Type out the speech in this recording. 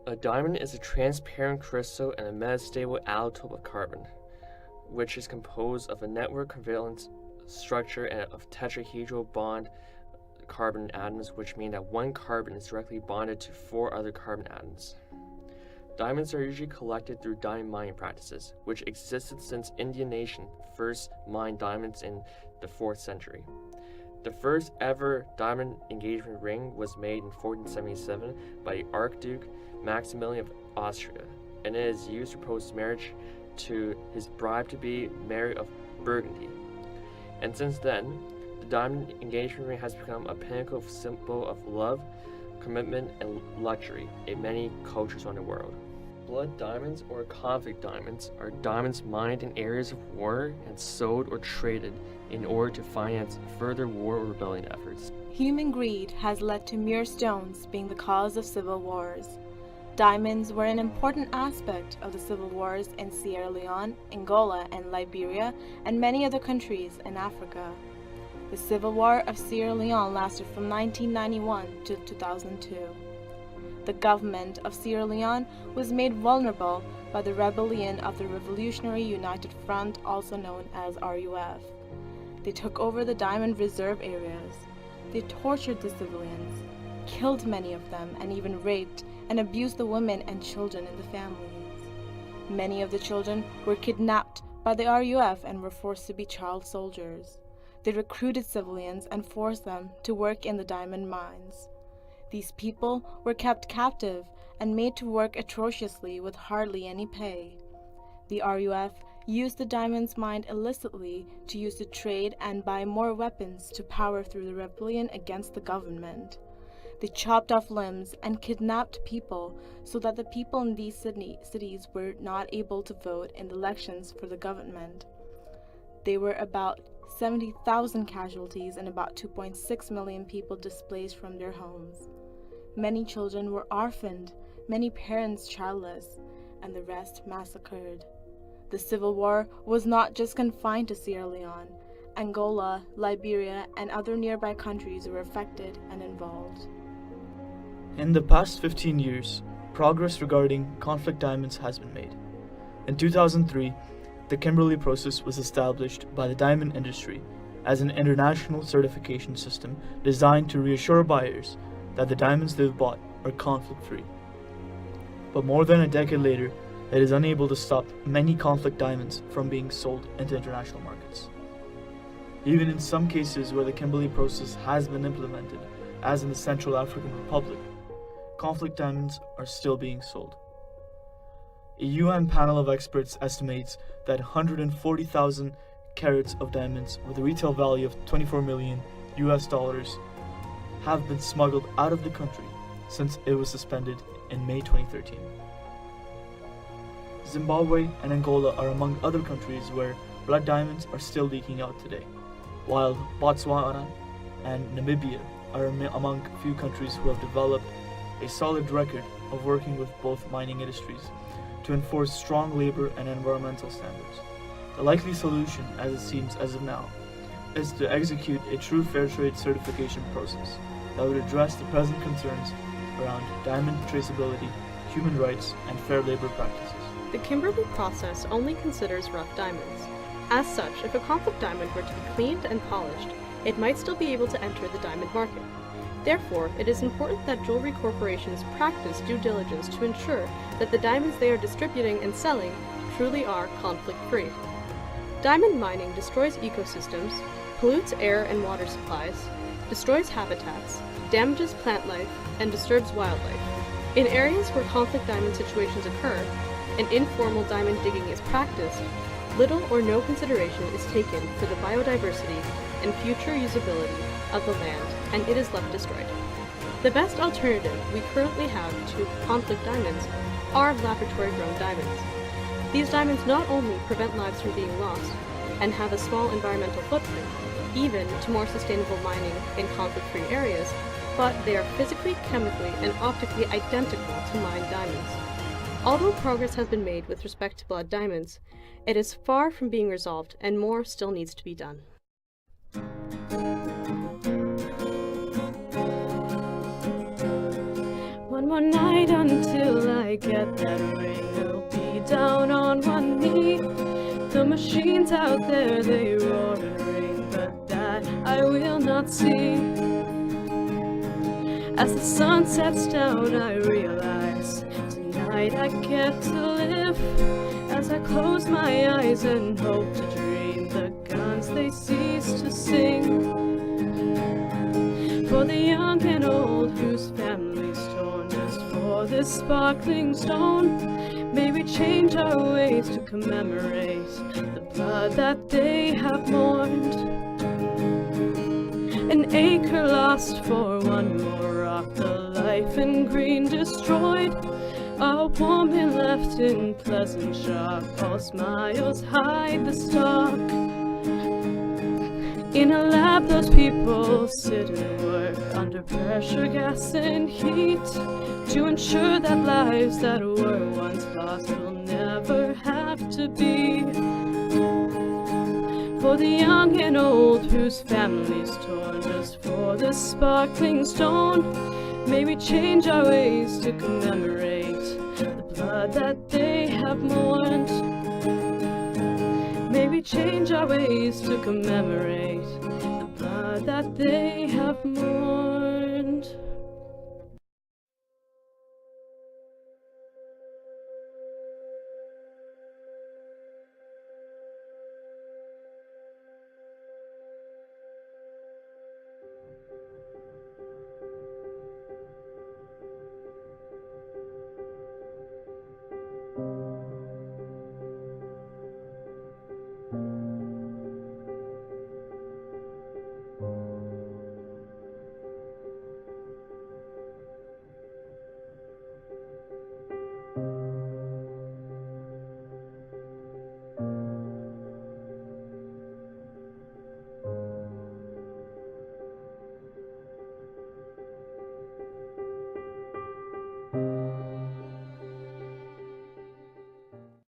A diamond is a transparent crystal and a metastable allotrope of carbon, which is composed of a network covalent structure and of tetrahedral bond carbon atoms, which mean that one carbon is directly bonded to 4 other carbon atoms. Diamonds are usually collected through diamond mining practices, which existed since Indian nation first mined diamonds in the 4th century. The first ever diamond engagement ring was made in 1477 by the Archduke Maximilian of Austria, and it is used to propose marriage to his bride-to-be Mary of Burgundy. And since then, the diamond engagement ring has become a pinnacle symbol of love, commitment, and luxury in many cultures around the world. Blood diamonds or conflict diamonds are diamonds mined in areas of war and sold or traded in order to finance further war or rebellion efforts. Human greed has led to mere stones being the cause of civil wars. Diamonds were an important aspect of the civil wars in Sierra Leone, Angola, and Liberia, and many other countries in Africa. The Civil War of Sierra Leone lasted from 1991 to 2002. The government of Sierra Leone was made vulnerable by the rebellion of the Revolutionary United Front, also known as RUF. They took over the diamond reserve areas. They tortured the civilians, killed many of them, and even raped and abused the women and children in the families. Many of the children were kidnapped by the RUF and were forced to be child soldiers. They recruited civilians and forced them to work in the diamond mines. These people were kept captive and made to work atrociously with hardly any pay. The RUF used the diamonds mined illicitly to use to trade and buy more weapons to power through the rebellion against the government. They chopped off limbs and kidnapped people so that the people in these cities were not able to vote in the elections for the government. There were about 70,000 casualties and about 2.6 million people displaced from their homes. Many children were orphaned, many parents childless, and the rest massacred. The Civil War was not just confined to Sierra Leone. Angola, Liberia, and other nearby countries were affected and involved. In the past 15 years, progress regarding conflict diamonds has been made. In 2003, the Kimberley process was established by the diamond industry as an international certification system designed to reassure buyers that the diamonds they've bought are conflict-free. But more than a decade later, it is unable to stop many conflict diamonds from being sold into international markets. Even in some cases where the Kimberley process has been implemented, as in the Central African Republic, conflict diamonds are still being sold. A UN panel of experts estimates that 140,000 carats of diamonds with a retail value of $24 million have been smuggled out of the country since it was suspended in May 2013. Zimbabwe and Angola are among other countries where blood diamonds are still leaking out today, while Botswana and Namibia are among few countries who have developed a solid record of working with both mining industries to enforce strong labor and environmental standards. The likely solution, as it seems as of now, is to execute a true fair trade certification process that would address the present concerns around diamond traceability, human rights, and fair labor practices. The Kimberley process only considers rough diamonds. As such, if a conflict diamond were to be cleaned and polished, it might still be able to enter the diamond market. Therefore, it is important that jewelry corporations practice due diligence to ensure that the diamonds they are distributing and selling truly are conflict-free. Diamond mining destroys ecosystems, pollutes air and water supplies, destroys habitats, damages plant life, and disturbs wildlife. In areas where conflict diamond situations occur, and informal diamond digging is practiced, little or no consideration is taken for the biodiversity and future usability of the land, and it is left destroyed. The best alternative we currently have to conflict diamonds are laboratory-grown diamonds. These diamonds not only prevent lives from being lost and have a small environmental footprint, even to more sustainable mining in conflict-free areas, but they are physically, chemically, and optically identical to mined diamonds. Although progress has been made with respect to blood diamonds, it is far from being resolved and more still needs to be done. One more night until I out there they roaring, but that I will not see. As the sun sets down, I realize tonight I get to live. As I close my eyes and hope to dream, the guns they cease to sing. For the young and old whose families torn, just for this sparkling stone, may we change our ways to commemorate the blood that they have mourned. An acre lost for one more rock, the life and green destroyed. A woman left in pleasant shock, all smiles hide the stalk. In a lab those people sit and work under pressure, gas and heat, to ensure that lives that were once lost will never have to be. For the young and old whose families torn, just for this sparkling stone, may we change our ways to commemorate the blood that they have mourned. May we change our ways to commemorate the blood that they have mourned.